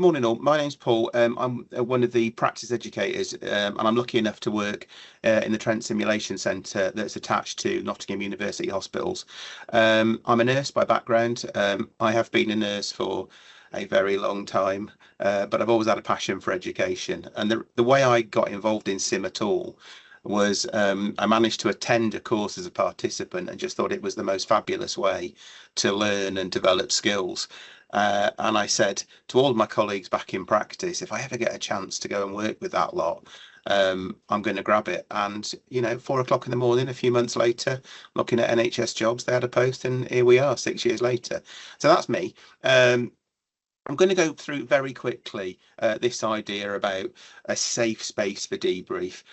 Good morning, all. My name's Paul. I'm one of the practice educators, and I'm lucky enough to work in the Trent Simulation Centre that's attached to Nottingham University Hospitals. I'm a nurse by background. I have been a nurse for a very long time, but I've always had a passion for education. And the way I got involved in sim at all was I managed to attend a course as a participant and just thought it was the most fabulous way to learn and develop skills. And I said to all of my colleagues back in practice, if I ever get a chance to go and work with that lot, I'm going to grab it. And, 4 o'clock in the morning, a few months later, looking at NHS jobs, they had a post, and here we are 6 years later. So that's me. I'm going to go through very quickly this idea about a safe space for debrief,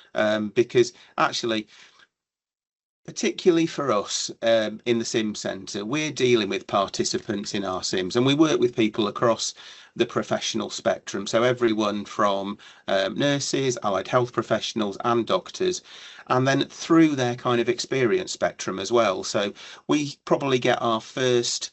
because actually, particularly for us in the sim centre, we're dealing with participants in our sims, and we work with people across the professional spectrum. So everyone from nurses, allied health professionals and doctors, and then through their kind of experience spectrum as well. So we probably get our first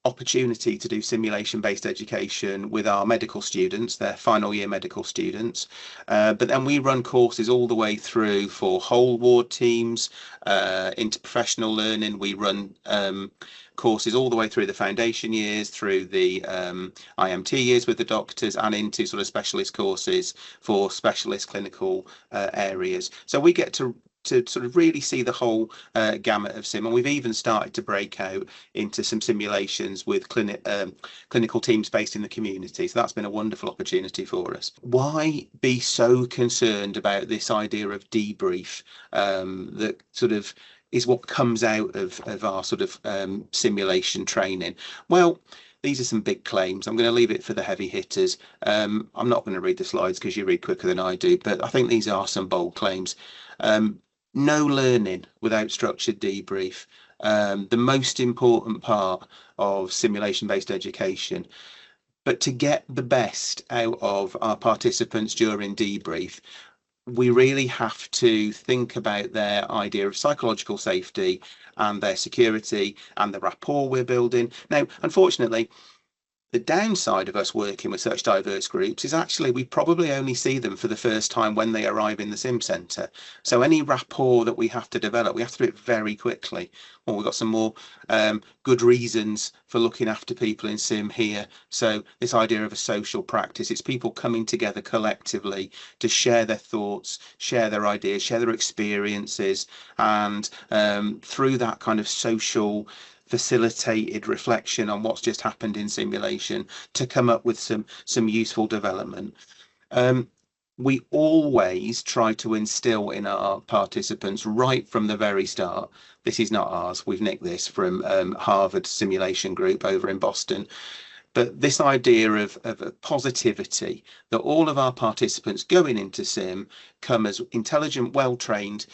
opportunity to do simulation-based education with our medical students, their final year medical students. But then we run courses all the way through for whole ward teams, into professional learning. We run courses all the way through the foundation years, through the IMT years with the doctors, and into sort of specialist courses for specialist clinical areas. So we get to sort of really see the whole gamut of sim, and we've even started to break out into some simulations with clinical teams based in the community. So that's been a wonderful opportunity for us. Why be so concerned about this idea of debrief that sort of is what comes out of our sort of simulation training? Well, these are some big claims. I'm going to leave it for the heavy hitters. I'm not going to read the slides because you read quicker than I do, but I think these are some bold claims. No learning without structured debrief. The most important part of simulation-based education. But to get the best out of our participants during debrief, we really have to think about their idea of psychological safety and their security and the rapport we're building. Now, unfortunately, the downside of us working with such diverse groups is actually we probably only see them for the first time when they arrive in the sim centre. So any rapport that we have to develop, we have to do it very quickly. Well, we've got some more good reasons for looking after people in sim here. So this idea of a social practice, it's people coming together collectively to share their thoughts, share their ideas, share their experiences, and through that kind of social facilitated reflection on what's just happened in simulation to come up with some useful development. We always try to instill in our participants right from the very start. This is not ours. We've nicked this from Harvard Simulation Group over in Boston. But this idea of positivity, that all of our participants going into sim come as intelligent, well-trained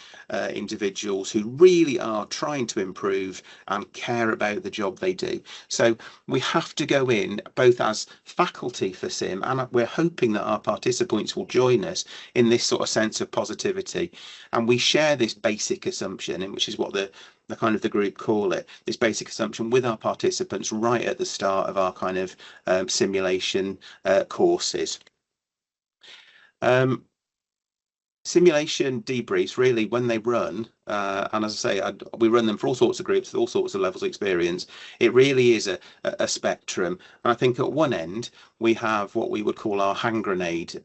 individuals who really are trying to improve and care about the job they do. So we have to go in both as faculty for sim, and we're hoping that our participants will join us in this sort of sense of positivity. And we share this basic assumption, which is what the kind of the group call it, this basic assumption with our participants right at the start of our kind of simulation courses. Simulation debriefs, really, when they run, and as I say, we run them for all sorts of groups with all sorts of levels of experience. It really is a spectrum. And I think at one end, we have what we would call our hand grenade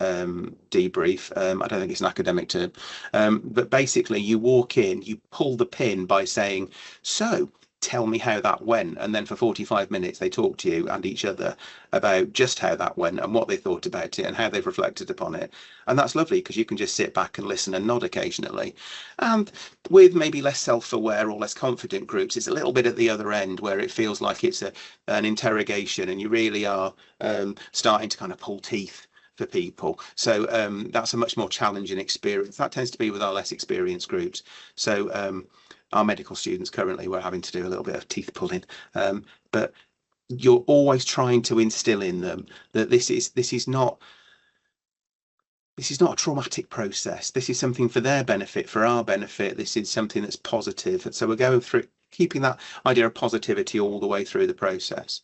debrief. I don't think it's an academic term, but basically you walk in, you pull the pin by saying, so tell me how that went, and then for 45 minutes they talk to you and each other about just how that went and what they thought about it and how they've reflected upon it. And that's lovely because you can just sit back and listen and nod occasionally. And with maybe less self-aware or less confident groups, it's a little bit at the other end where it feels like it's an interrogation and you really are starting to kind of pull teeth for people. So that's a much more challenging experience. That tends to be with our less experienced groups. So our medical students currently, we're having to do a little bit of teeth pulling, but you're always trying to instill in them that this is not a traumatic process. This is something for their benefit, for our benefit. This is something that's positive. So we're going through keeping that idea of positivity all the way through the process.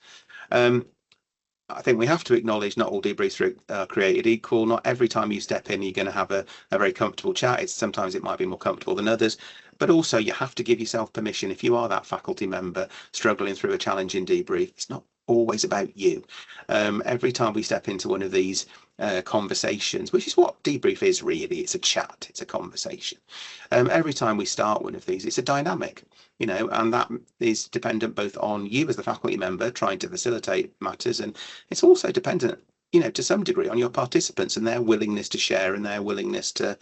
I think we have to acknowledge not all debriefs are created equal. Not every time you step in, you're going to have a very comfortable chat. Sometimes it might be more comfortable than others, but also you have to give yourself permission. If you are that faculty member struggling through a challenging debrief, it's not always about you. Every time we step into one of these conversations, which is what debrief is really, it's a chat, it's a conversation. Every time we start one of these, it's a dynamic, and that is dependent both on you as the faculty member trying to facilitate matters, and it's also dependent, to some degree on your participants and their willingness to share and their willingness to,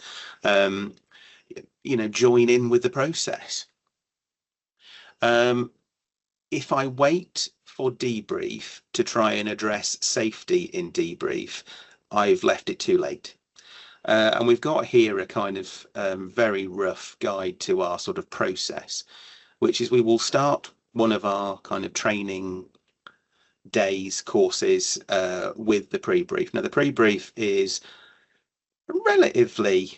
join in with the process. If I wait for debrief to try and address safety in debrief, I've left it too late. And we've got here a kind of very rough guide to our sort of process, which is we will start one of our kind of training days, courses, with the pre-brief. Now, the pre-brief is a relatively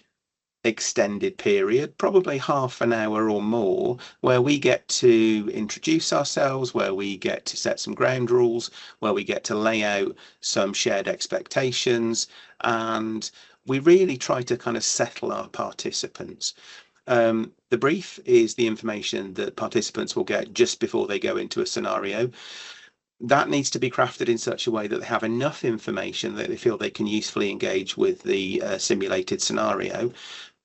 extended period, probably half an hour or more, where we get to introduce ourselves, where we get to set some ground rules, where we get to lay out some shared expectations, and we really try to kind of settle our participants. The brief is the information that participants will get just before they go into a scenario. That needs to be crafted in such a way that they have enough information that they feel they can usefully engage with the simulated scenario,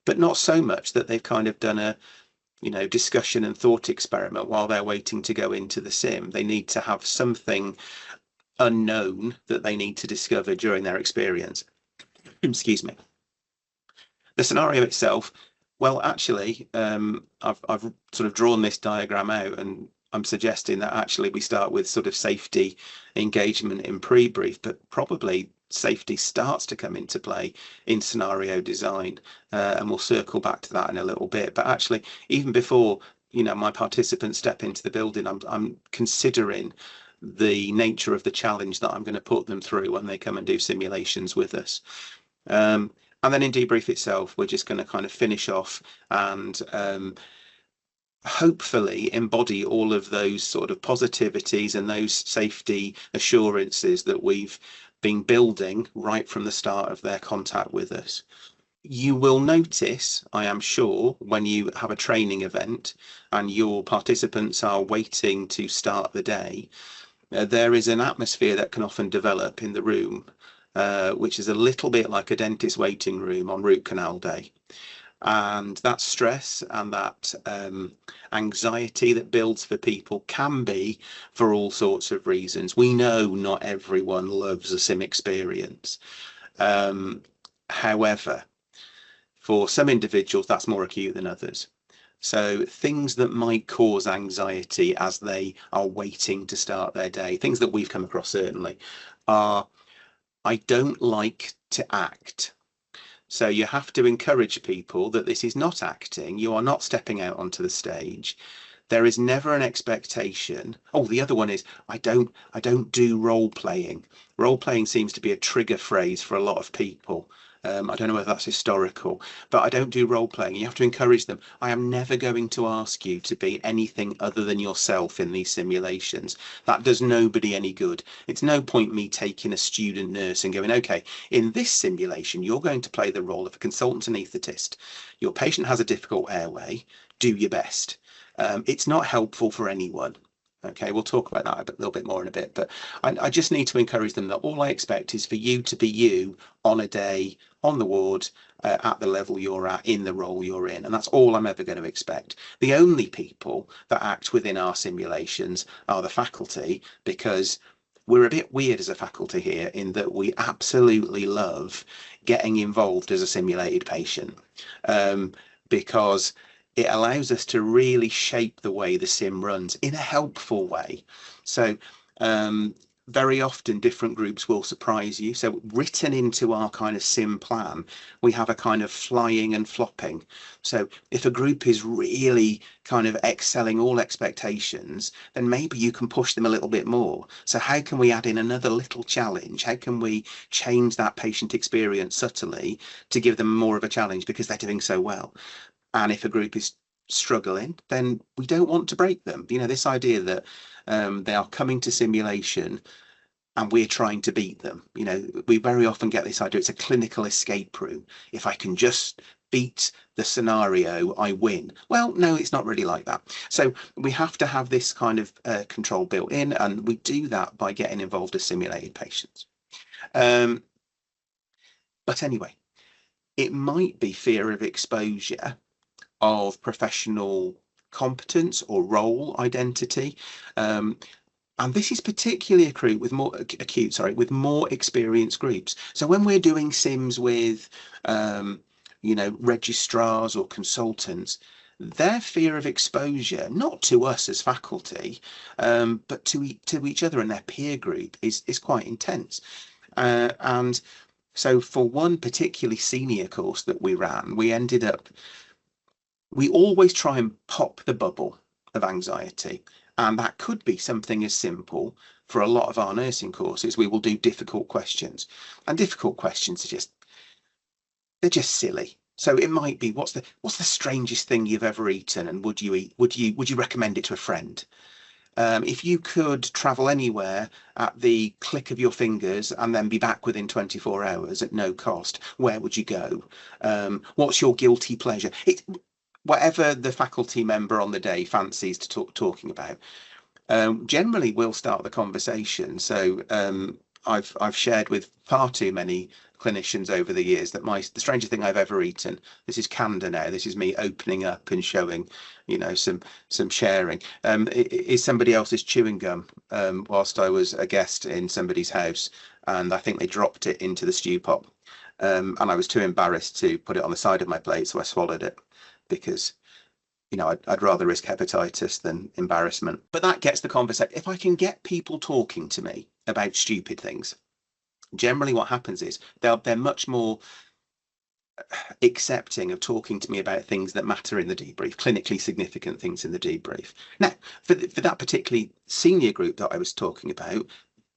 but not so much that they've kind of done a discussion and thought experiment while they're waiting to go into the sim. They need to have something unknown that they need to discover during their experience. Excuse me. The scenario itself, well, actually, I've sort of drawn this diagram out, and I'm suggesting that actually we start with sort of safety engagement in pre-brief, but probably safety starts to come into play in scenario design, and we'll circle back to that in a little bit. But actually, even before my participants step into the building, I'm considering the nature of the challenge that I'm going to put them through when they come and do simulations with us. And then in debrief itself, we're just going to kind of finish off and hopefully embody all of those sort of positivities and those safety assurances that we've been building right from the start of their contact with us. You will notice, I am sure, when you have a training event and your participants are waiting to start the day, there is an atmosphere that can often develop in the room, which is a little bit like a dentist waiting room on root canal day. And that stress and that anxiety that builds for people can be for all sorts of reasons. We know not everyone loves a sim experience. However, for some individuals, that's more acute than others. So things that might cause anxiety as they are waiting to start their day, things that we've come across certainly, are, I don't like to act. So you have to encourage people that this is not acting. You are not stepping out onto the stage. There is never an expectation. Oh, the other one is I don't do role playing. Role playing seems to be a trigger phrase for a lot of people. I don't know whether that's historical, but I don't do role playing. You have to encourage them. I am never going to ask you to be anything other than yourself in these simulations. That does nobody any good. It's no point me taking a student nurse and going, okay, in this simulation, you're going to play the role of a consultant anaesthetist. Your patient has a difficult airway. Do your best. It's not helpful for anyone. Okay, we'll talk about that a little bit more in a bit, but I just need to encourage them that all I expect is for you to be you on a day, on the ward, at the level you're at, in the role you're in, and that's all I'm ever going to expect. The only people that act within our simulations are the faculty, because we're a bit weird as a faculty here in that we absolutely love getting involved as a simulated patient, because it allows us to really shape the way the sim runs in a helpful way. So very often different groups will surprise you. So written into our kind of sim plan, we have a kind of flying and flopping. So if a group is really kind of excelling all expectations, then maybe you can push them a little bit more. So how can we add in another little challenge? How can we change that patient experience subtly to give them more of a challenge because they're doing so well? And if a group is struggling, then we don't want to break them. This idea that they are coming to simulation and we're trying to beat them. You know, we very often get this idea it's a clinical escape room. If I can just beat the scenario, I win. Well, no, it's not really like that. So we have to have this kind of control built in, and we do that by getting involved as simulated patients. Um, but anyway, it might be fear of exposure, of professional competence or role identity. Um, and this is particularly acute, with more experienced groups. So when we're doing sims with, um, registrars or consultants, their fear of exposure, not to us as faculty, but to each other and their peer group, is quite intense. And so for one particularly senior course that we ran, we always try and pop the bubble of anxiety. And that could be something as simple for a lot of our nursing courses. We will do difficult questions, and difficult questions they're just silly. So it might be what's the strangest thing you've ever eaten, and would you recommend it to a friend? If you could travel anywhere at the click of your fingers and then be back within 24 hours at no cost, where would you go? What's your guilty pleasure? Whatever the faculty member on the day fancies to talking about. Generally, we'll start the conversation. So I've shared with far too many clinicians over the years that the strangest thing I've ever eaten. This is candor now. This is me opening up and showing, some sharing. Is somebody else's chewing gum whilst I was a guest in somebody's house, and I think they dropped it into the stew pot, and I was too embarrassed to put it on the side of my plate, so I swallowed it because I'd rather risk hepatitis than embarrassment. But that gets the conversation. If I can get people talking to me about stupid things, generally what happens is they're much more accepting of talking to me about things that matter in the debrief, clinically significant things in the debrief. Now, for that particularly senior group that I was talking about,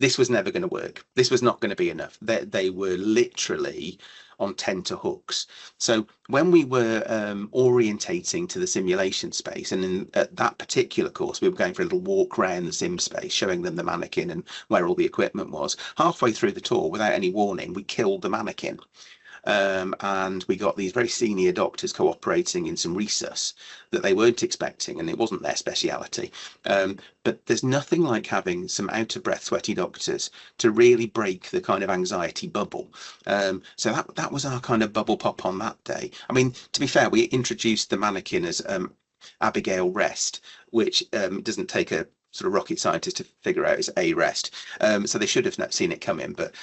this was never going to work. This was not going to be enough. They were literally on tenterhooks. So when we were orientating to the simulation space, and at that particular course, we were going for a little walk around the sim space, showing them the mannequin and where all the equipment was. Halfway through the tour, without any warning, we killed the mannequin. And we got these very senior doctors cooperating in some resus that they weren't expecting, and it wasn't their speciality. But there's nothing like having some out of breath, sweaty doctors to really break the kind of anxiety bubble. So that was our kind of bubble pop on that day. I mean, to be fair, we introduced the mannequin as Abigail Rest, which doesn't take a sort of rocket scientist to figure out is a rest. So they should have seen it coming. But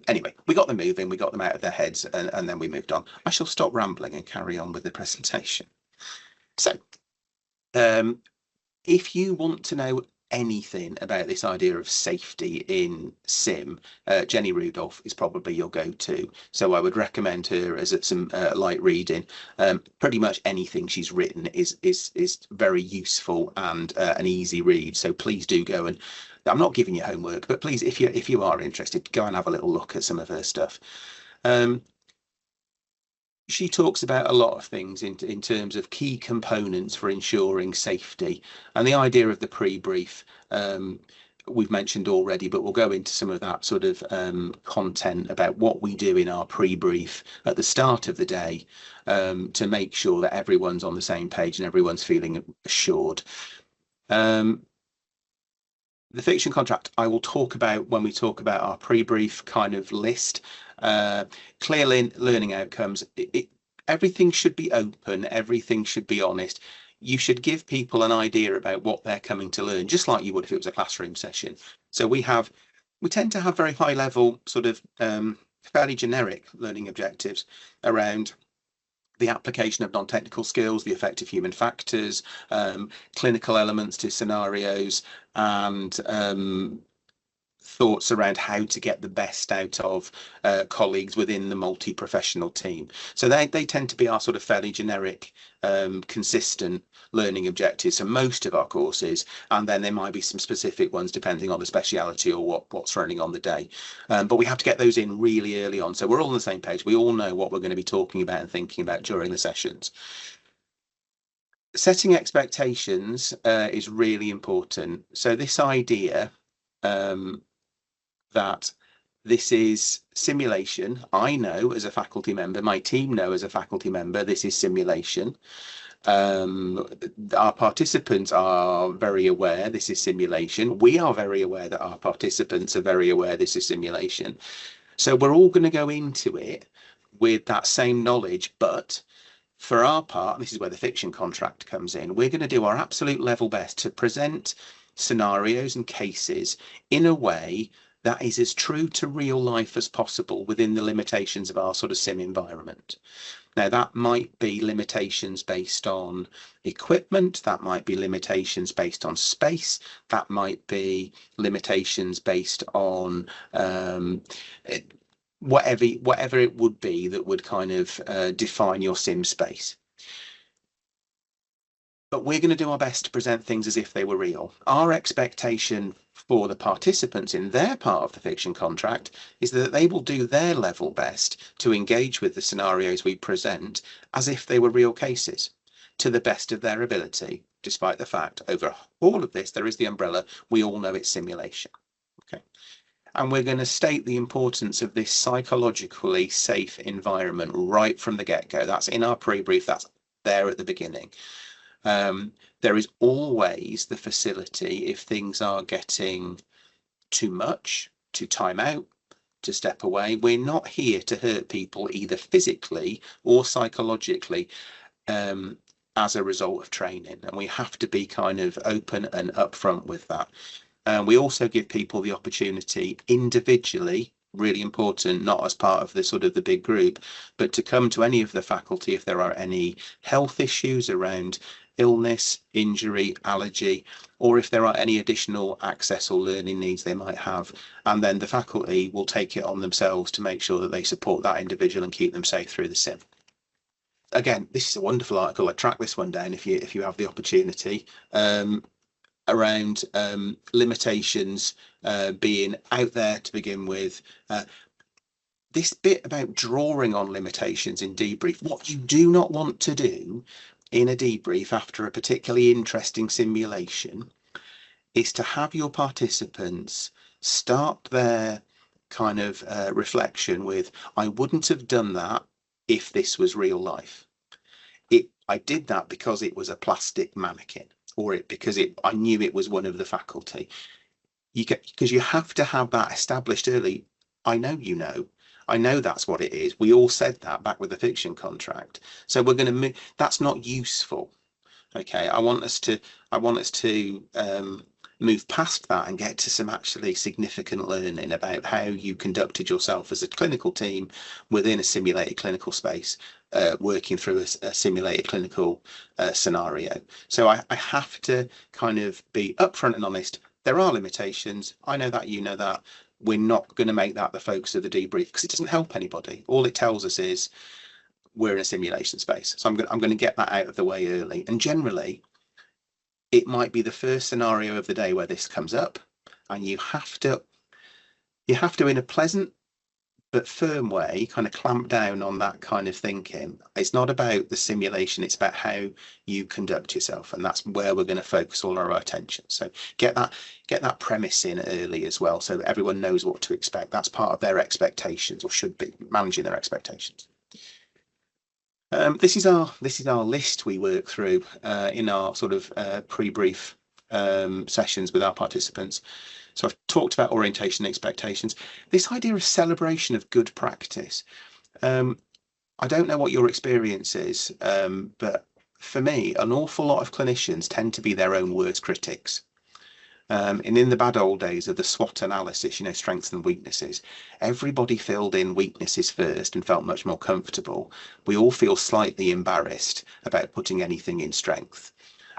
anyway, we got them moving, we got them out of their heads, and then we moved on. I shall stop rambling and carry on with the presentation. So if you want to know anything about this idea of safety in sim, Jenny Rudolph is probably your go-to. So I would recommend her as some light reading. Pretty much anything she's written is very useful and an easy read. So please do go and. I'm not giving you homework, but please, if you are interested, go and have a little look at some of her stuff. She talks about a lot of things in terms of key components for ensuring safety, and the idea of the pre-brief we've mentioned already, but we'll go into some of that sort of content about what we do in our pre-brief at the start of the day to make sure that everyone's on the same page and everyone's feeling assured. The fiction contract I will talk about when we talk about our pre-brief kind of list. Clear learning outcomes. Everything should be open. Everything should be honest. You should give people an idea about what they're coming to learn, just like you would if it was a classroom session. So we tend to have very high level, sort of fairly generic learning objectives around the application of non-technical skills, the effect of human factors, clinical elements to scenarios, and thoughts around how to get the best out of colleagues within the multi-professional team. So they tend to be our sort of fairly generic, consistent learning objectives for most of our courses, and then there might be some specific ones depending on the speciality or what's running on the day. But we have to get those in really early on, so we're all on the same page. We all know what we're going to be talking about and thinking about during the sessions. Setting expectations is really important. So this idea that this is simulation. I know as a faculty member, my team know as a faculty member, this is simulation. Our participants are very aware this is simulation. We are very aware that our participants are very aware this is simulation. So we're all going to go into it with that same knowledge, but for our part, and this is where the fiction contract comes in, we're going to do our absolute level best to present scenarios and cases in a way that is as true to real life as possible within the limitations of our sort of sim environment. Now, that might be limitations based on equipment, that might be limitations based on space, that might be limitations based on whatever it would be that would kind of define your sim space. But we're going to do our best to present things as if they were real. Our expectation for the participants in their part of the fiction contract is that they will do their level best to engage with the scenarios we present as if they were real cases, to the best of their ability, despite the fact over all of this there is the umbrella, we all know it's simulation. Okay. And we're going to state the importance of this psychologically safe environment right from the get-go. That's in our pre-brief, that's there at the beginning. There is always the facility, if things are getting too much, to time out, to step away. We're not here to hurt people either physically or psychologically as a result of training. And we have to be kind of open and upfront with that. We also give people the opportunity individually, really important, not as part of the sort of the big group, but to come to any of the faculty if there are any health issues around illness, injury, allergy, or if there are any additional access or learning needs they might have. And then the faculty will take it on themselves to make sure that they support that individual and keep them safe through the sim. Again, this is a wonderful article. I track this one down if you have the opportunity. Around limitations being out there to begin with. This bit about drawing on limitations in debrief, what you do not want to do in a debrief after a particularly interesting simulation is to have your participants start their kind of reflection with, I wouldn't have done that if this was real life. I did that because it was a plastic mannequin, or because I knew it was one of the faculty. Because you have to have that established early. I know you know. I know that's what it is. We all said that back with the fiction contract. So we're going to move. That's not useful. Okay, I want us to move past that and get to some actually significant learning about how you conducted yourself as a clinical team within a simulated clinical space, working through a simulated clinical scenario. So I have to kind of be upfront and honest. There are limitations. I know that, you know that. We're not going to make that the focus of the debrief because it doesn't help anybody. All it tells us is we're in a simulation space. So I'm going to get that out of the way early. And generally, it might be the first scenario of the day where this comes up, and you have to in a pleasant but firm way kind of clamp down on that kind of thinking. It's not about the simulation, it's about how you conduct yourself, and that's where we're going to focus all our attention. So get that premise in early as well, so that everyone knows what to expect. That's part of their expectations, or should be, managing their expectations. This is our list we work through in our sort of pre-brief sessions with our participants. So I've talked about orientation and expectations. This idea of celebration of good practice. I don't know what your experience is, but for me, an awful lot of clinicians tend to be their own worst critics. And in the bad old days of the SWOT analysis, strengths and weaknesses, everybody filled in weaknesses first and felt much more comfortable. We all feel slightly embarrassed about putting anything in strength.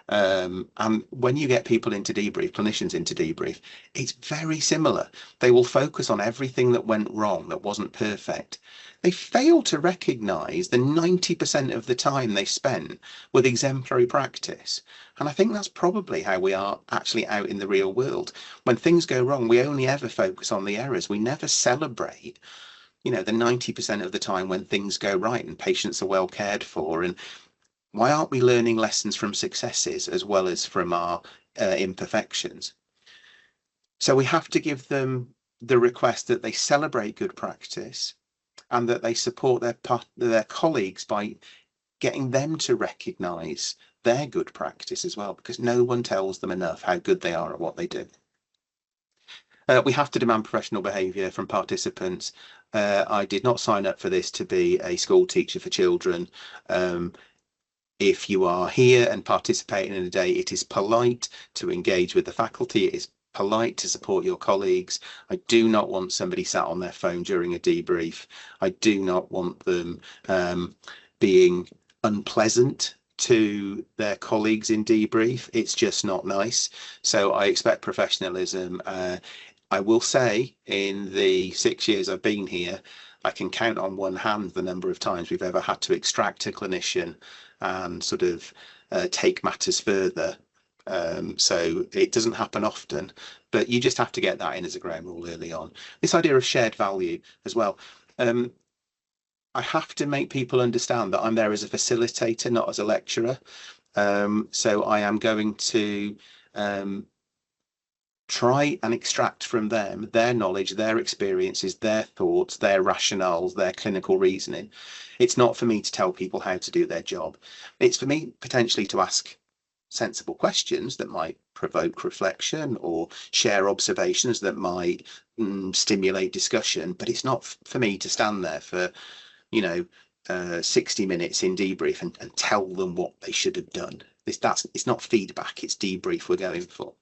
And when you get people into debrief, clinicians into debrief, it's very similar. They will focus on everything that went wrong, that wasn't perfect. They fail to recognize the 90% of the time they spent with exemplary practice. And I think that's probably how we are actually out in the real world. When things go wrong, we only ever focus on the errors. We never celebrate, the 90% of the time when things go right and patients are well cared for. And why aren't we learning lessons from successes as well as from our imperfections? So we have to give them the request that they celebrate good practice and that they support their colleagues by getting them to recognise their good practice as well, because no one tells them enough how good they are at what they do. We have to demand professional behaviour from participants. I did not sign up for this to be a school teacher for children. If you are here and participating in a day, it is polite to engage with the faculty. It is polite to support your colleagues. I do not want somebody sat on their phone during a debrief. I do not want them being unpleasant to their colleagues in debrief. It's just not nice. So I expect professionalism. I will say in the 6 years I've been here, I can count on one hand the number of times we've ever had to extract a clinician and sort of take matters further. So it doesn't happen often, but you just have to get that in as a ground rule early on. This idea of shared value as well. I have to make people understand that I'm there as a facilitator, not as a lecturer. So I am going to try and extract from them their knowledge, their experiences, their thoughts, their rationales, their clinical reasoning. It's not for me to tell people how to do their job. It's for me potentially to ask sensible questions that might provoke reflection or share observations that might stimulate discussion. But it's not for me to stand there for, 60 minutes in debrief and tell them what they should have done. It's not feedback, it's debrief we're going for.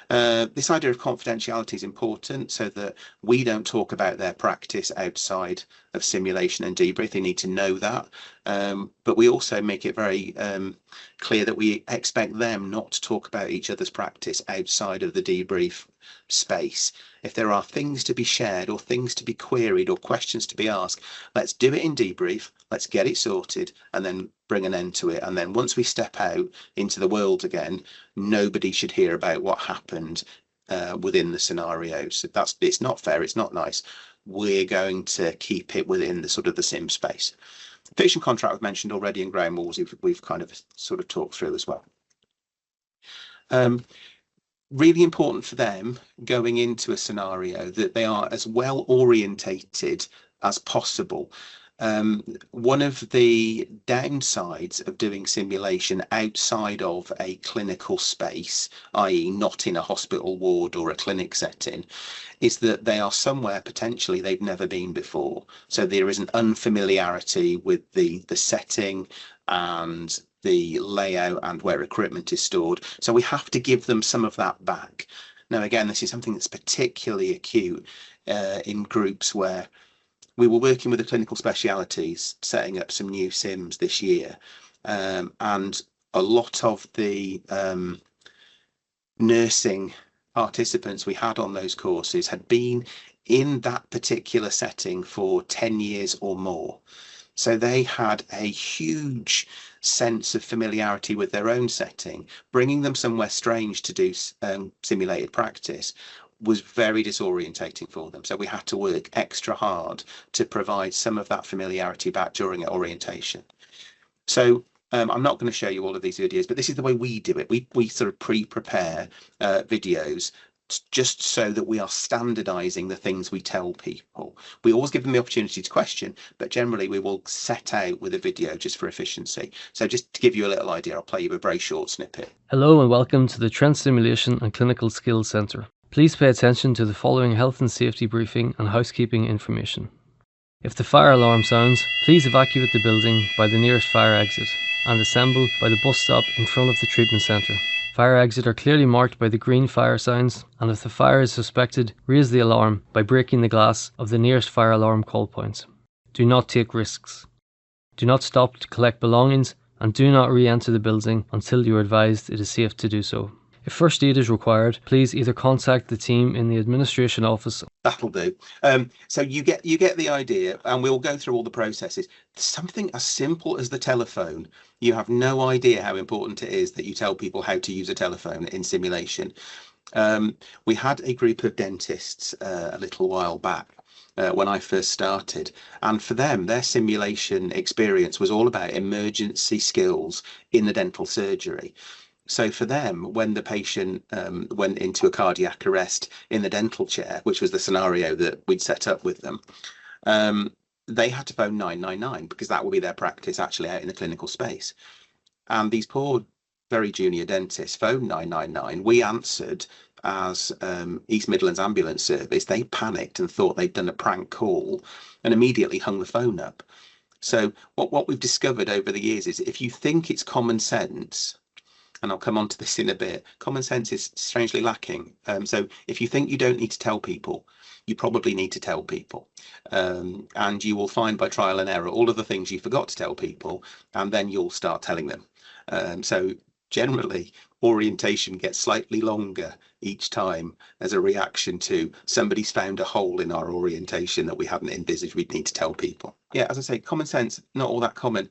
This idea of confidentiality is important so that we don't talk about their practice outside of simulation and debrief. They need to know that. But we also make it very clear that we expect them not to talk about each other's practice outside of the debrief space. If there are things to be shared or things to be queried or questions to be asked, let's do it in debrief, let's get it sorted and then bring an end to it. And then once we step out into the world again, nobody should hear about what happened within the scenario. So it's not fair, it's not nice. We're going to keep it within the sort of the sim space. Fiction contract I've mentioned already in ground rules, we've kind of sort of talked through as well. Really important for them going into a scenario that they are as well orientated as possible. One of the downsides of doing simulation outside of a clinical space, i.e. not in a hospital ward or a clinic setting, is that they are somewhere potentially they've never been before. So there is an unfamiliarity with the setting and the layout and where equipment is stored. So we have to give them some of that back. Now, again, this is something that's particularly acute in groups where we were working with the clinical specialities, setting up some new sims this year. And a lot of the nursing participants we had on those courses had been in that particular setting for 10 years or more. So they had a huge sense of familiarity with their own setting. Bringing them somewhere strange to do simulated practice was very disorientating for them. So we had to work extra hard to provide some of that familiarity back during orientation. So I'm not going to show you all of these videos, but this is the way we do it. We sort of pre-prepare videos just so that we are standardizing the things we tell people. We always give them the opportunity to question, but generally we will set out with a video just for efficiency. So just to give you a little idea, I'll play you a very short snippet. Hello and welcome to the Trent Simulation and Clinical Skills Centre. Please pay attention to the following health and safety briefing and housekeeping information. If the fire alarm sounds, please evacuate the building by the nearest fire exit and assemble by the bus stop in front of the treatment centre. Fire exit are clearly marked by the green fire signs, and if the fire is suspected, raise the alarm by breaking the glass of the nearest fire alarm call points. Do not take risks. Do not stop to collect belongings, and do not re-enter the building until you are advised it is safe to do so. If first aid is required, please either contact the team in the administration office. That'll do. So you get the idea, and we'll go through all the processes. Something as simple as the telephone. You have no idea how important it is that you tell people how to use a telephone in simulation. We had a group of dentists a little while back when I first started, and for them, their simulation experience was all about emergency skills in the dental surgery. So for them, when the patient went into a cardiac arrest in the dental chair, which was the scenario that we'd set up with them, um, they had to phone 999 because that would be their practice actually out in the clinical space. And these poor, very junior dentists phoned 999. We answered as East Midlands Ambulance Service. They panicked and thought they'd done a prank call and immediately hung the phone up. So what we've discovered over the years is if you think it's common sense, and I'll come on to this in a bit, common sense is strangely lacking. So if you think you don't need to tell people, you probably need to tell people. And you will find by trial and error all of the things you forgot to tell people, and then you'll start telling them. So generally, orientation gets slightly longer each time as a reaction to somebody's found a hole in our orientation that we hadn't envisaged we'd need to tell people. Yeah, as I say, common sense, not all that common.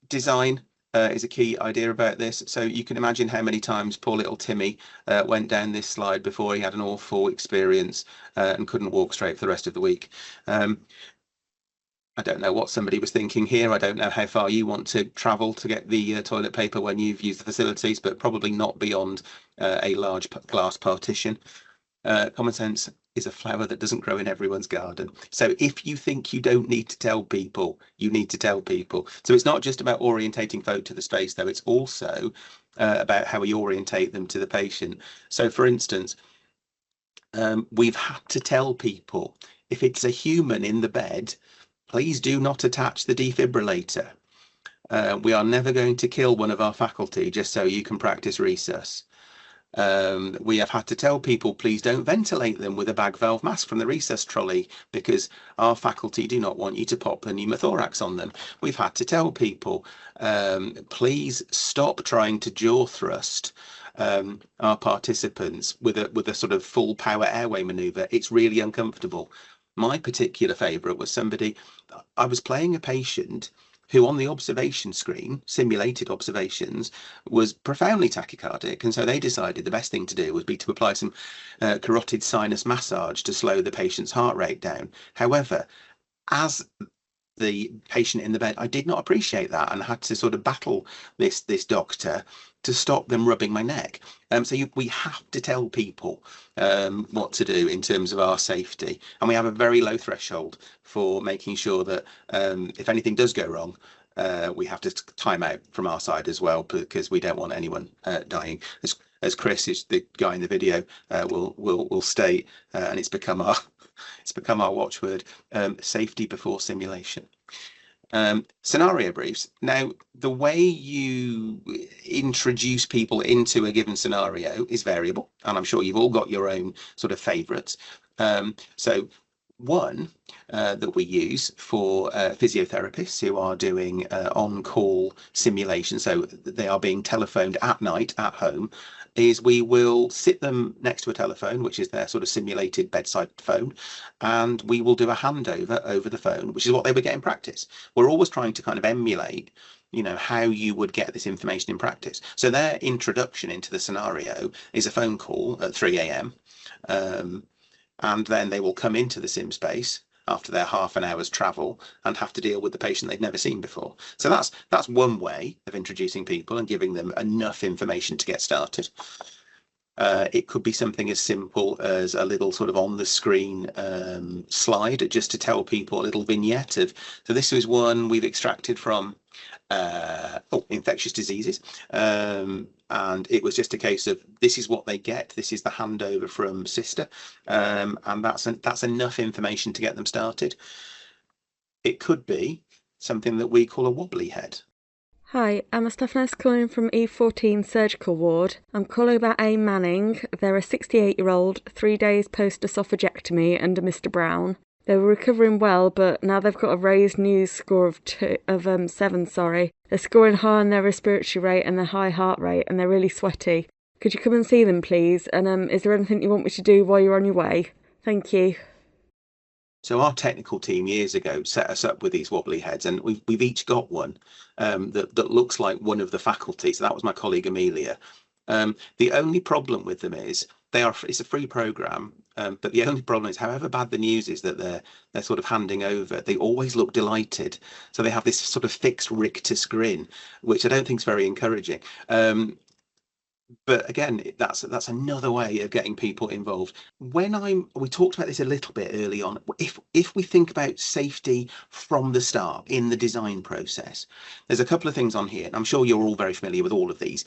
Design is a key idea about this. So you can imagine how many times poor little Timmy went down this slide before he had an awful experience and couldn't walk straight for the rest of the week. I don't know what somebody was thinking here. I don't know how far you want to travel to get the toilet paper when you've used the facilities, but probably not beyond a large glass partition. Common sense is a flower that doesn't grow in everyone's garden. So if you think you don't need to tell people, you need to tell people. So it's not just about orientating folk to the space, though. It's also about how we orientate them to the patient. So for instance, we've had to tell people if it's a human in the bed, please do not attach the defibrillator. We are never going to kill one of our faculty just so you can practice resus. We have had to tell people, please don't ventilate them with a bag valve mask from the resus trolley because our faculty do not want you to pop the pneumothorax on them. We've had to tell people, please stop trying to jaw thrust our participants with a sort of full power airway maneuver. It's really uncomfortable. My particular favourite was somebody, I was playing a patient who on the observation screen, simulated observations, was profoundly tachycardic. And so they decided the best thing to do would be to apply some carotid sinus massage to slow the patient's heart rate down. However, as the patient in the bed, I did not appreciate that and had to sort of battle this doctor to stop them rubbing my neck. We have to tell people what to do in terms of our safety, and we have a very low threshold for making sure that if anything does go wrong, we have to time out from our side as well because we don't want anyone dying. As Chris, is the guy in the video, will state, and it's become our watchword: safety before simulation. Scenario briefs. Now, the way you introduce people into a given scenario is variable, and I'm sure you've all got your own sort of favorites. So one that we use for physiotherapists who are doing on-call simulation, so they are being telephoned at night at home, is we will sit them next to a telephone, which is their sort of simulated bedside phone, and we will do a handover over the phone, which is what they would get in practice. We're always trying to kind of emulate, how you would get this information in practice. So their introduction into the scenario is a phone call at 3 a.m. And then they will come into the sim space after their half an hour's travel and have to deal with the patient they've never seen before. So that's one way of introducing people and giving them enough information to get started. It could be something as simple as a little sort of on the screen slide just to tell people a little vignette of, so this was one we've extracted from infectious diseases. And it was just a case of, this is what they get. This is the handover from sister. And that's enough information to get them started. It could be something that we call a wobbly head. Hi, I'm a staff nurse calling from E14 Surgical Ward. I'm calling about A. Manning. They're a 68-year-old, 3 days post-esophagectomy under Mr. Brown. They were recovering well, but now they've got a raised news score of 7. They're scoring high on their respiratory rate and their high heart rate, and they're really sweaty. Could you come and see them, please? And is there anything you want me to do while you're on your way? Thank you. So our technical team years ago set us up with these wobbly heads, and we've each got one that looks like one of the faculty. So that was my colleague Amelia. The only problem with them is It's a free program, but the only problem is, however bad the news is that they're sort of handing over, they always look delighted. So they have this sort of fixed rictus grin, which I don't think is very encouraging. But again, that's another way of getting people involved. We talked about this a little bit early on. If we think about safety from the start in the design process, there's a couple of things on here, and I'm sure you're all very familiar with all of these.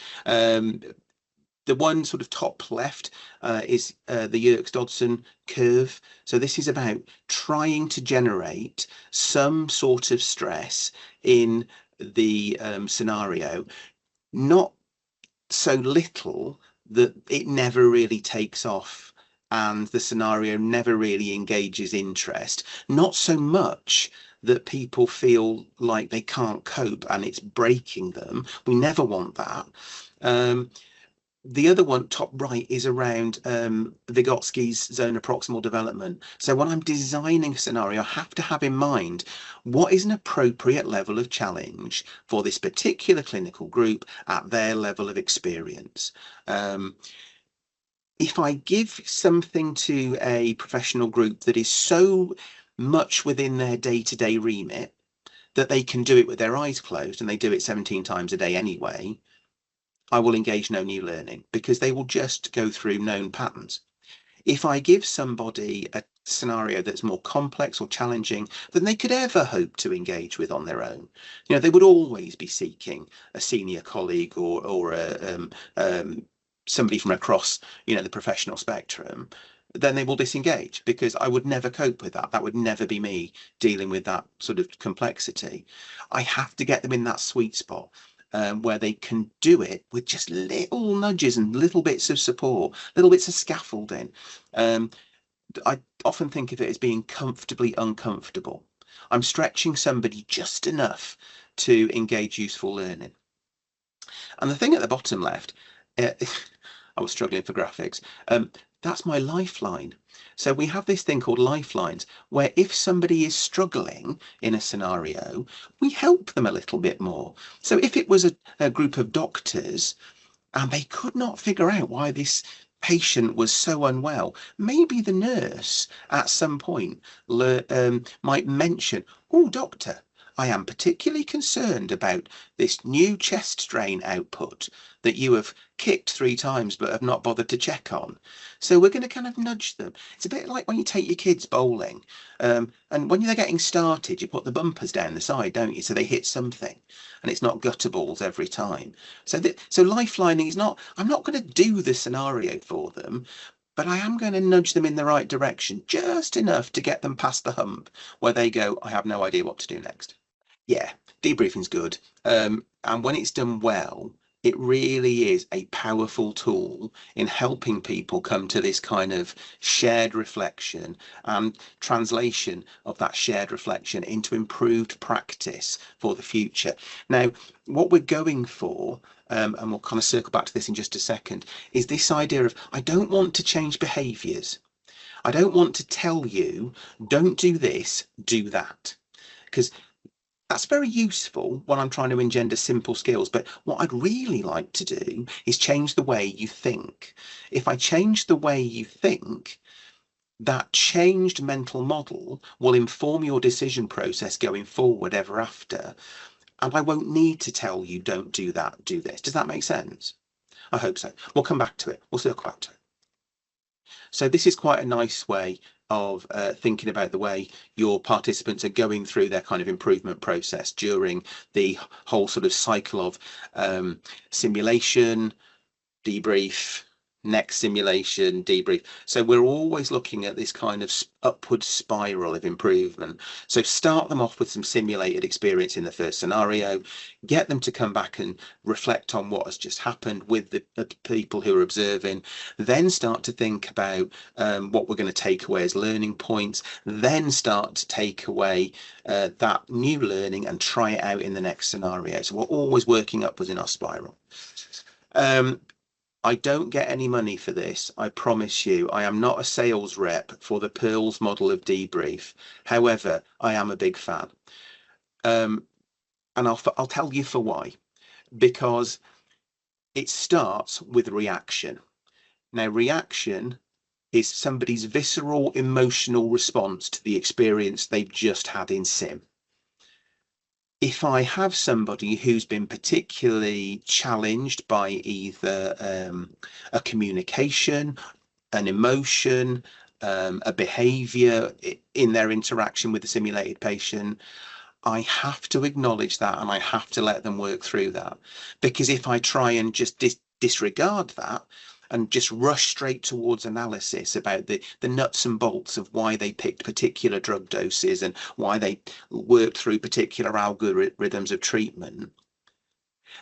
The one sort of top left is the Yerkes-Dodson curve. So this is about trying to generate some sort of stress in the scenario, not so little that it never really takes off and the scenario never really engages interest, not so much that people feel like they can't cope and it's breaking them. We never want that. The other one, top right, is around Vygotsky's zone of proximal development. So when I'm designing a scenario, I have to have in mind what is an appropriate level of challenge for this particular clinical group at their level of experience. If I give something to a professional group that is so much within their day-to-day remit that they can do it with their eyes closed and they do it 17 times a day anyway, I will engage no new learning because they will just go through known patterns. If I give somebody a scenario that's more complex or challenging than they could ever hope to engage with on their own, they would always be seeking a senior colleague or somebody from across, the professional spectrum, then they will disengage because I would never cope with that. That would never be me dealing with that sort of complexity. I have to get them in that sweet spot. Where they can do it with just little nudges and little bits of support, little bits of scaffolding. I often think of it as being comfortably uncomfortable. I'm stretching somebody just enough to engage useful learning. And the thing at the bottom left, I was struggling for graphics. That's my lifeline. So we have this thing called lifelines, where if somebody is struggling in a scenario, we help them a little bit more. So if it was a group of doctors and they could not figure out why this patient was so unwell, maybe the nurse at some point might mention, "Oh, doctor, I am particularly concerned about this new chest drain output that you have kicked 3 times but have not bothered to check on." So we're going to kind of nudge them. It's a bit like when you take your kids bowling, and when they're getting started, you put the bumpers down the side, don't you? So they hit something, and it's not gutter balls every time. So lifelining is not. I'm not going to do the scenario for them, but I am going to nudge them in the right direction, just enough to get them past the hump where they go, "I have no idea what to do next." Yeah, debriefing's good. And when it's done well, it really is a powerful tool in helping people come to this kind of shared reflection and translation of that shared reflection into improved practice for the future. Now, what we're going for, and we'll kind of circle back to this in just a second, is this idea of I don't want to change behaviours. I don't want to tell you, don't do this, do that. Because that's very useful when I'm trying to engender simple skills. But what I'd really like to do is change the way you think. If I change the way you think, that changed mental model will inform your decision process going forward ever after. And I won't need to tell you, don't do that, do this. Does that make sense? I hope so. We'll come back to it. We'll circle back to it. So this is quite a nice way of thinking about the way your participants are going through their kind of improvement process during the whole sort of cycle of simulation, debrief, next simulation, debrief. So we're always looking at this kind of upward spiral of improvement. So start them off with some simulated experience in the first scenario, get them to come back and reflect on what has just happened with the people who are observing, then start to think about what we're going to take away as learning points, then start to take away that new learning and try it out in the next scenario. So we're always working upwards in our spiral. I don't get any money for this, I promise you. I am not a sales rep for the Pearls model of debrief. However, I am a big fan. And I'll tell you for why. Because it starts with reaction. Now, reaction is somebody's visceral emotional response to the experience they've just had in sim. If I have somebody who's been particularly challenged by either a communication, an emotion, a behavior in their interaction with the simulated patient, I have to acknowledge that and I have to let them work through that. Because if I try and just disregard that and just rush straight towards analysis about the nuts and bolts of why they picked particular drug doses and why they worked through particular algorithms of treatment,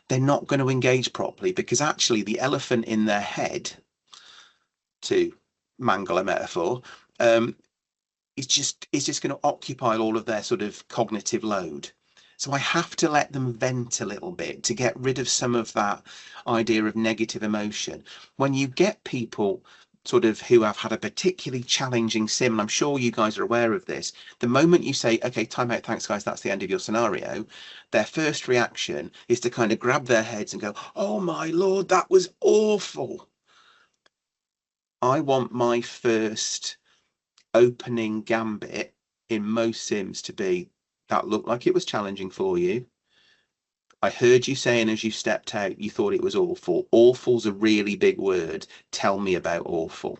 they're not going to engage properly, because actually the elephant in their head, to mangle a metaphor, is just going to occupy all of their sort of cognitive load. So I have to let them vent a little bit to get rid of some of that idea of negative emotion. When you get people sort of who have had a particularly challenging sim, and I'm sure you guys are aware of this, the moment you say, okay, time out, thanks guys, that's the end of your scenario, their first reaction is to kind of grab their heads and go, oh my Lord, that was awful. I want my first opening gambit in most sims to be, that looked like it was challenging for you. I heard you saying as you stepped out you thought it was awful. Awful's a really big word. Tell me about awful.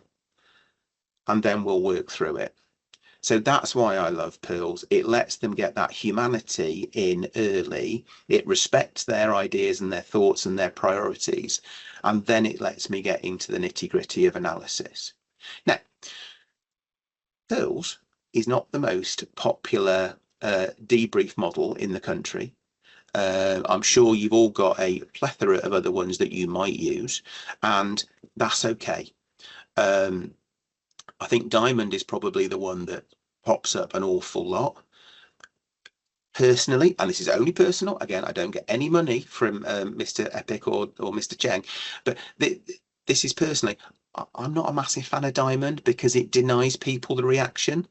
And then we'll work through it. So that's why I love Pearls. It lets them get that humanity in early. It respects their ideas and their thoughts and their priorities. And then it lets me get into the nitty-gritty of analysis. Now, Pearls is not the most popular debrief model in the country. I'm sure you've all got a plethora of other ones that you might use, and that's okay. I think Diamond is probably the one that pops up an awful lot. Personally, and this is only personal, again, I don't get any money from Mr. Epic or Mr. Cheng, but this is personally, I'm not a massive fan of Diamond because it denies people the reaction.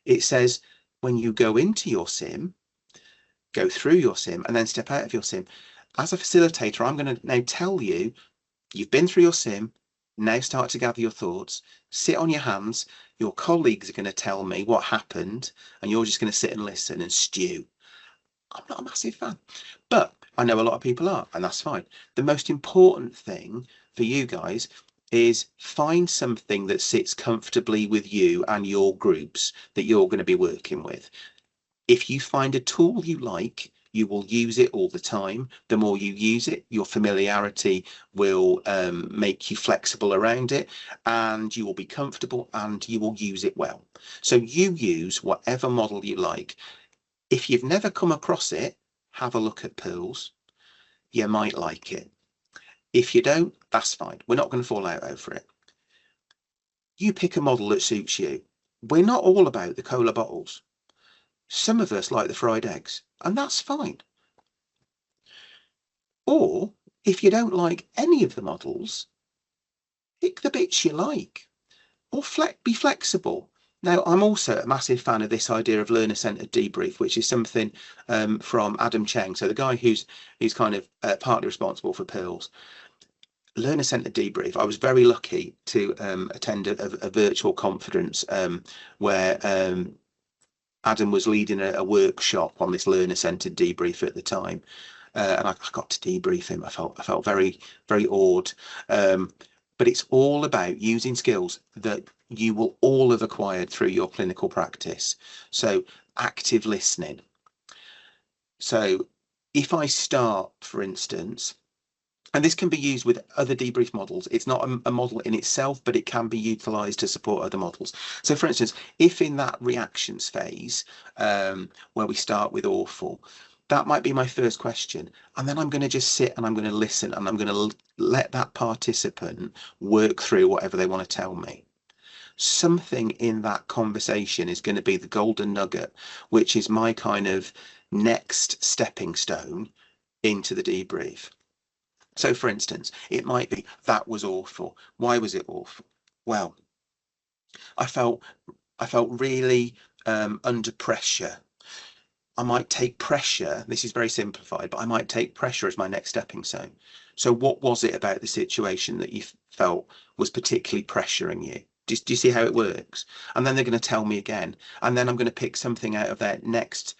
It says when you go into your sim, go through your sim, and then step out of your sim. As a facilitator, I'm going to now tell you, you've been through your sim, now start to gather your thoughts, sit on your hands, your colleagues are going to tell me what happened, and you're just going to sit and listen and stew. I'm not a massive fan, but I know a lot of people are, and that's fine. The most important thing for you guys is find something that sits comfortably with you and your groups that you're going to be working with. If you find a tool you like, you will use it all the time. The more you use it, your familiarity will make you flexible around it, and you will be comfortable and you will use it well. So you use whatever model you like. If you've never come across it, have a look at Pearls. You might like it. If you don't, that's fine. We're not going to fall out over it. You pick a model that suits you. We're not all about the cola bottles. Some of us like the fried eggs, and that's fine. Or if you don't like any of the models, pick the bits you like, or be flexible. Now, I'm also a massive fan of this idea of learner-centered debrief, which is something from Adam Cheng, so the guy who's kind of partly responsible for Pearls. Learner-centered debrief. I was very lucky to attend a virtual conference where Adam was leading a workshop on this learner-centered debrief at the time, and I got to debrief him. I felt very, very awed. But it's all about using skills that you will all have acquired through your clinical practice. So active listening. So if I start, for instance, and this can be used with other debrief models. It's not a model in itself, but it can be utilized to support other models. So for instance, if in that reactions phase, where we start with awful, that might be my first question. And then I'm going to just sit and I'm going to listen and I'm going to let that participant work through whatever they want to tell me. Something in that conversation is going to be the golden nugget, which is my kind of next stepping stone into the debrief. So, for instance, it might be, that was awful. Why was it awful? Well, I felt really under pressure. I might take pressure. This is very simplified, but I might take pressure as my next stepping stone. So what was it about the situation that you felt was particularly pressuring you? Do you see how it works? And then they're going to tell me again. And then I'm going to pick something out of their next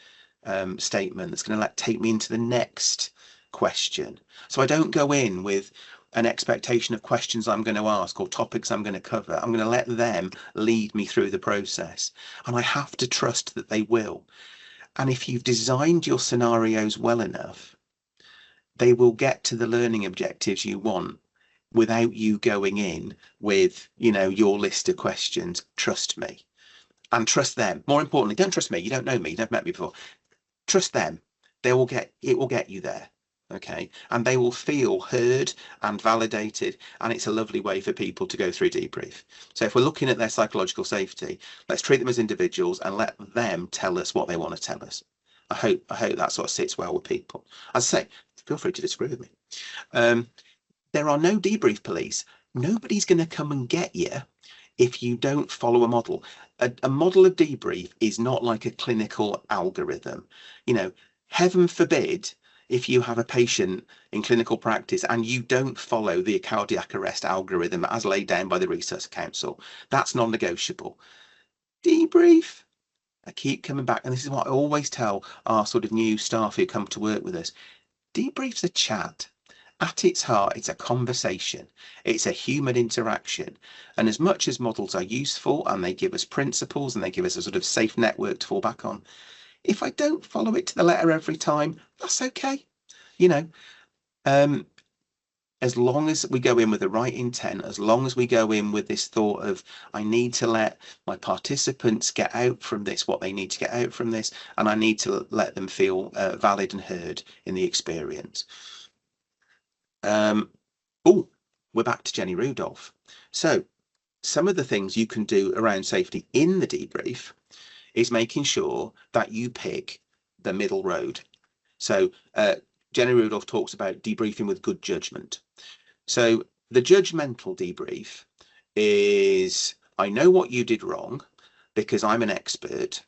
statement that's going to take me into the next question. So I don't go in with an expectation of questions I'm going to ask or topics I'm going to cover. I'm going to let them lead me through the process. And I have to trust that they will. And if you've designed your scenarios well enough, they will get to the learning objectives you want without you going in with, your list of questions. Trust me and trust them. More importantly, don't trust me. You don't know me. You've never met me before. Trust them. It will get you there. Okay. And they will feel heard and validated. And it's a lovely way for people to go through debrief. So if we're looking at their psychological safety, let's treat them as individuals and let them tell us what they want to tell us. I hope that sort of sits well with people. As I say, feel free to disagree with me. There are no debrief police. Nobody's going to come and get you if you don't follow a model. A model of debrief is not like a clinical algorithm. Heaven forbid if you have a patient in clinical practice and you don't follow the cardiac arrest algorithm as laid down by the Research Council. That's non-negotiable. Debrief. I keep coming back, and this is what I always tell our sort of new staff who come to work with us. Debrief's a chat. At its heart, it's a conversation. It's a human interaction. And as much as models are useful and they give us principles and they give us a sort of safe network to fall back on, if I don't follow it to the letter every time, that's okay. As long as we go in with the right intent, as long as we go in with this thought of, I need to let my participants get out from this what they need to get out from this, and I need to let them feel valid and heard in the experience. We're back to Jenny Rudolph. So some of the things you can do around safety in the debrief is making sure that you pick the middle road. So Jenny Rudolph talks about debriefing with good judgment. So the judgmental debrief is, I know what you did wrong because I'm an expert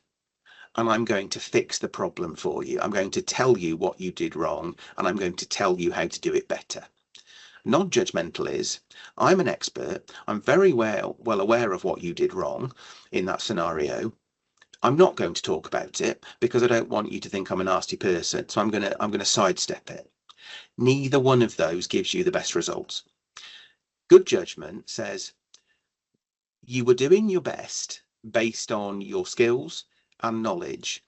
and I'm going to fix the problem for you. I'm going to tell you what you did wrong and I'm going to tell you how to do it better. Non-judgmental is, I'm an expert. I'm very well aware of what you did wrong in that scenario. I'm not going to talk about it because I don't want you to think I'm a nasty person. So I'm going to sidestep it. Neither one of those gives you the best results. Good judgment says you were doing your best based on your skills and knowledge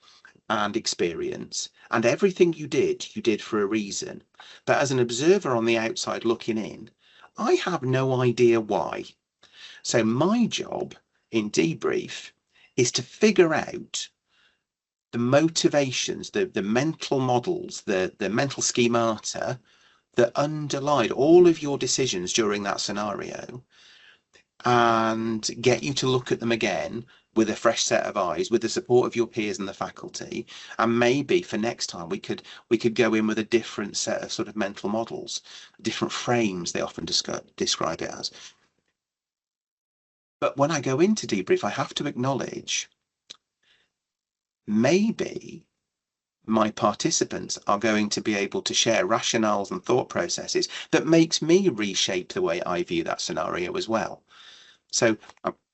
and experience, and everything you did for a reason. But as an observer on the outside looking in, I have no idea why. So my job in debrief is to figure out the motivations, the mental models, the mental schemata that underlied all of your decisions during that scenario, and get you to look at them again with a fresh set of eyes, with the support of your peers and the faculty. And maybe for next time we could go in with a different set of sort of mental models, different frames they often describe it as. But when I go into debrief, I have to acknowledge maybe my participants are going to be able to share rationales and thought processes that makes me reshape the way I view that scenario as well. So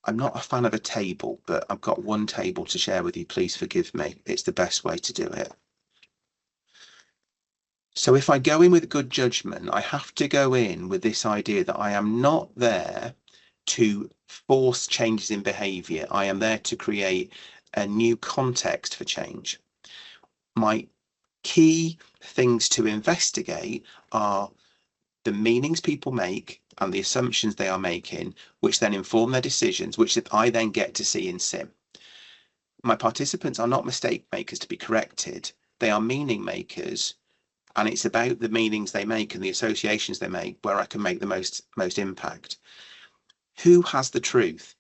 I'm not a fan of a table, but I've got one table to share with you. Please forgive me. It's the best way to do it. So if I go in with good judgment, I have to go in with this idea that I am not there to force changes in behavior. I am there to create a new context for change. My key things to investigate are the meanings people make and the assumptions they are making, which then inform their decisions, which I then get to see in sim. My participants are not mistake makers to be corrected. They are meaning makers, and it's about the meanings they make and the associations they make where I can make the most impact. Who has the truth?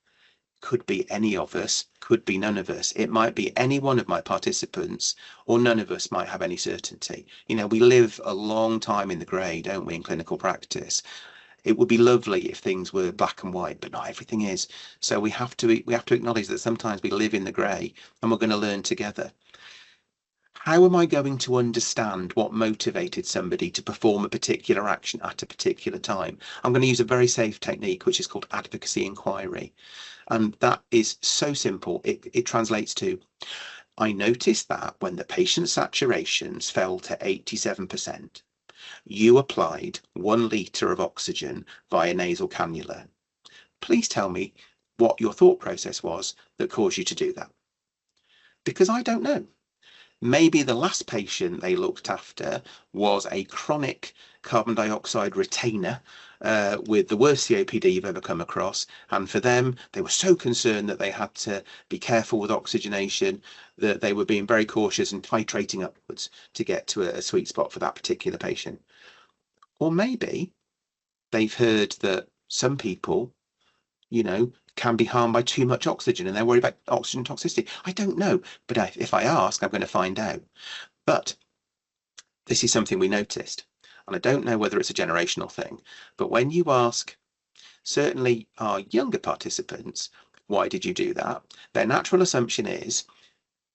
Could be any of us, could be none of us. It might be any one of my participants, or none of us might have any certainty. We live a long time in the grey, don't we, in clinical practice. It would be lovely if things were black and white, but not everything is. So we have to acknowledge that sometimes we live in the grey, and we're going to learn together. How am I going to understand what motivated somebody to perform a particular action at a particular time? I'm going to use a very safe technique, which is called advocacy inquiry. And that is so simple. It translates to, I noticed that when the patient's saturations fell to 87%, you applied 1 litre of oxygen via nasal cannula. Please tell me what your thought process was that caused you to do that. Because I don't know. Maybe the last patient they looked after was a chronic carbon dioxide retainer with the worst COPD you've ever come across. And for them, they were so concerned that they had to be careful with oxygenation that they were being very cautious and titrating upwards to get to a sweet spot for that particular patient. Or maybe they've heard that some people, can be harmed by too much oxygen and they're worried about oxygen toxicity. I don't know, but if I ask, I'm going to find out. But this is something we noticed, and I don't know whether it's a generational thing, but when you ask, certainly our younger participants, why did you do that? Their natural assumption is,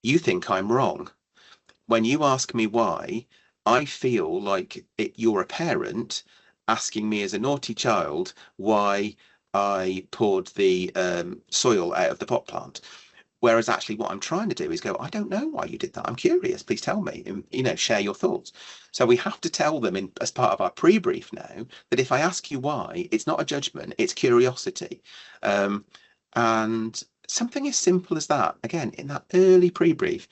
you think I'm wrong. When you ask me why, I feel like you're a parent asking me as a naughty child why I poured the soil out of the pot plant. Whereas actually what I'm trying to do is go, I don't know why you did that. I'm curious. Please tell me, and, share your thoughts. So we have to tell them as part of our pre-brief now that if I ask you why, it's not a judgment, it's curiosity. And something as simple as that, again, in that early pre-brief,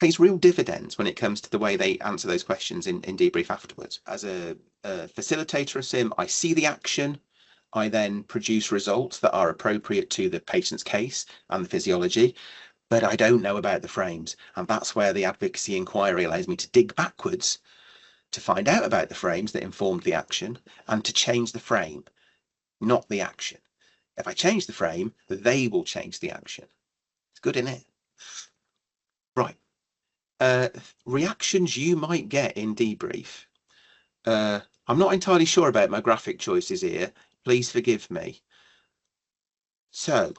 pays real dividends when it comes to the way they answer those questions in debrief afterwards. As a facilitator of SIM, I see the action. I then produce results that are appropriate to the patient's case and the physiology, but I don't know about the frames. And that's where the advocacy inquiry allows me to dig backwards to find out about the frames that informed the action and to change the frame, not the action. If I change the frame, they will change the action. It's good, isn't it? Right. Reactions you might get in debrief. I'm not entirely sure about my graphic choices here. Please forgive me. So,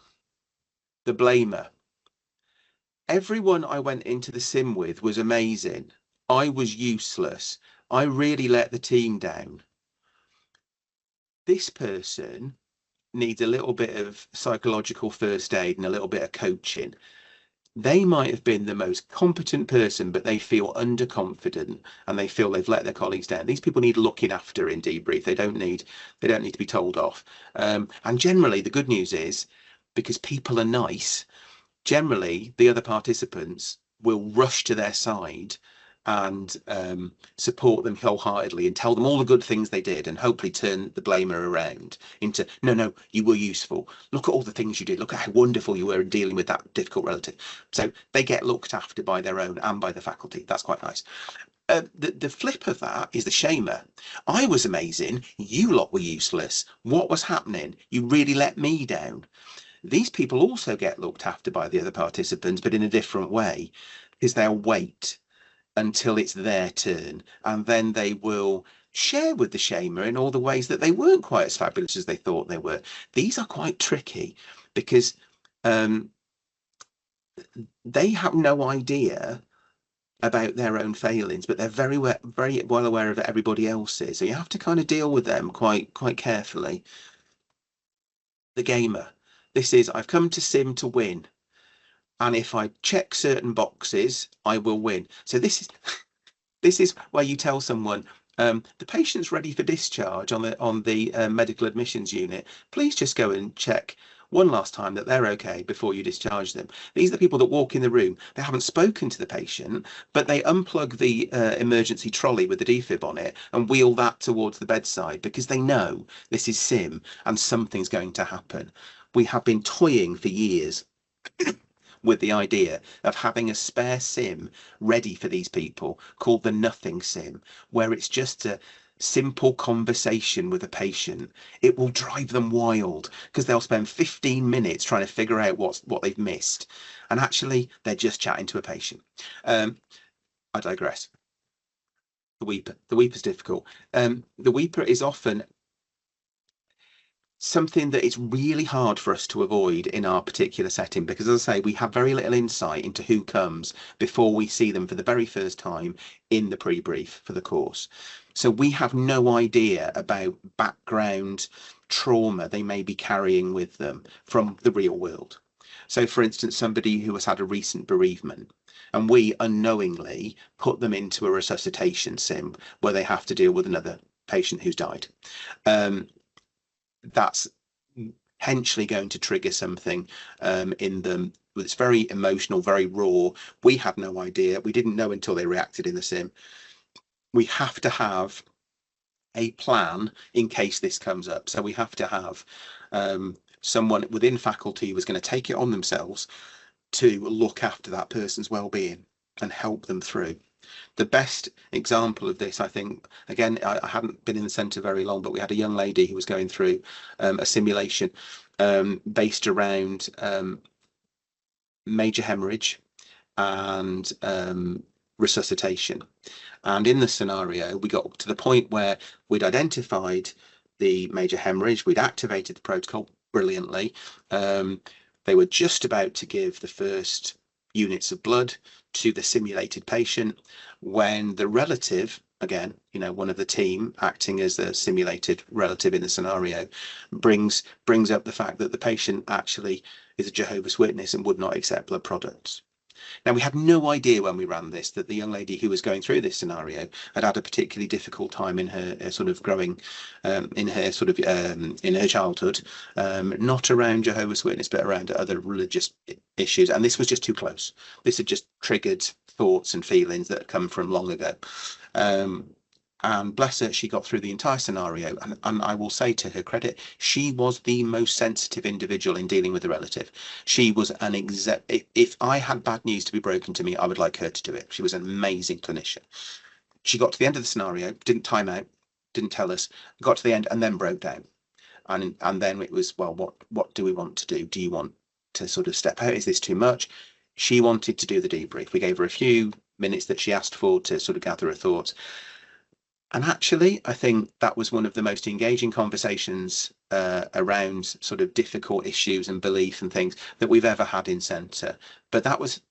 the blamer. Everyone I went into the sim with was amazing. I was useless. I really let the team down. This person needs a little bit of psychological first aid and a little bit of coaching. They might have been the most competent person, but they feel underconfident and they feel they've let their colleagues down. These people need looking after in debrief. They don't need to be told off. And generally, the good news is, because people are nice, generally the other participants will rush to their side and support them wholeheartedly and tell them all the good things they did and hopefully turn the blamer around into, no, you were useful. Look at all the things you did. Look at how wonderful you were in dealing with that difficult relative. So they get looked after by their own and by the faculty. That's quite nice. The flip of that is the shamer. I was amazing. You lot were useless. What was happening? You really let me down. These people also get looked after by the other participants, but in a different way, because they'll wait until it's their turn, and then they will share with the shamer in all the ways that they weren't quite as fabulous as they thought they were. These are quite tricky because they have no idea about their own failings, but they're very well aware of everybody else's. So you have to kind of deal with them quite carefully. The gamer. This is, I've come to sim to win. And if I check certain boxes, I will win. So this is where you tell someone, the patient's ready for discharge on the medical admissions unit. Please just go and check one last time that they're okay before you discharge them. These are the people that walk in the room. They haven't spoken to the patient, but they unplug the emergency trolley with the defib on it and wheel that towards the bedside because they know this is sim and something's going to happen. We have been toying for years with the idea of having a spare sim ready for these people called the nothing sim, where it's just a simple conversation with a patient. It will drive them wild because they'll spend 15 minutes trying to figure out what they've missed. And actually, they're just chatting to a patient. I digress. The weeper. The weeper's difficult. The weeper is often something that is really hard for us to avoid in our particular setting, because as I say, we have very little insight into who comes before we see them for the very first time in the pre-brief for the course. So we have no idea about background trauma they may be carrying with them from the real world. So for instance, somebody who has had a recent bereavement, and we unknowingly put them into a resuscitation sim where they have to deal with another patient who's died. That's potentially going to trigger something in them. It's very emotional, very raw. We had no idea. We didn't know until they reacted in the sim. We have to have a plan in case this comes up. So we have to have someone within faculty who is going to take it on themselves to look after that person's well-being and help them through. The best example of this, I think, again, I hadn't been in the centre very long, but we had a young lady who was going through a simulation based around major hemorrhage and resuscitation. And in the scenario, we got to the point where we'd identified the major hemorrhage, we'd activated the protocol brilliantly. They were just about to give the first units of blood to the simulated patient when the relative, again, one of the team acting as the simulated relative in the scenario, brings up the fact that the patient actually is a Jehovah's Witness and would not accept blood products. Now, we had no idea when we ran this that the young lady who was going through this scenario had had a particularly difficult time in her sort of growing, in her childhood, not around Jehovah's Witness, but around other religious issues. And this was just too close. This had just triggered thoughts and feelings that had come from long ago. And bless her, she got through the entire scenario. And I will say, to her credit, she was the most sensitive individual in dealing with the relative. She was an if I had bad news to be broken to me, I would like her to do it. She was an amazing clinician. She got to the end of the scenario, didn't time out, didn't tell us, got to the end and then broke down. And then it was, well, what do we want to do? Do you want to sort of step out? Is this too much? She wanted to do the debrief. We gave her a few minutes that she asked for to sort of gather her thoughts. And actually, I think that was one of the most engaging conversations around sort of difficult issues and belief and things that we've ever had in centre. But that was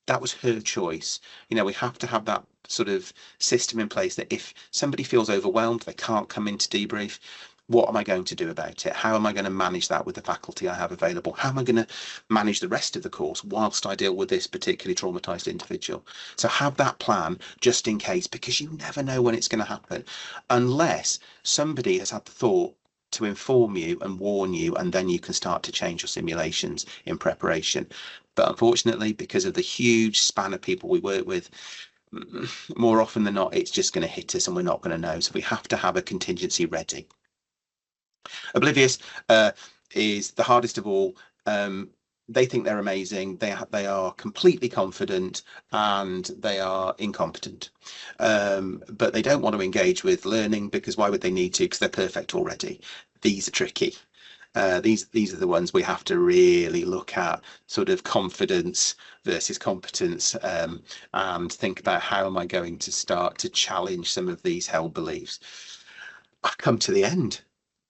her choice. We have to have that sort of system in place that if somebody feels overwhelmed, they can't come into debrief. What am I going to do about it? How am I going to manage that with the faculty I have available? How am I going to manage the rest of the course whilst I deal with this particularly traumatized individual? So have that plan just in case, because you never know when it's going to happen, unless somebody has had the thought to inform you and warn you, and then you can start to change your simulations in preparation. But unfortunately, because of the huge span of people we work with, more often than not, it's just going to hit us and we're not going to know. So we have to have a contingency ready. Oblivious is the hardest of all. They think they're amazing. They are completely confident and they are incompetent. But they don't want to engage with learning, because why would they need to? Because they're perfect already. These are tricky. These are the ones we have to really look at, sort of confidence versus competence, and think about how am I going to start to challenge some of these held beliefs. I've come to the end.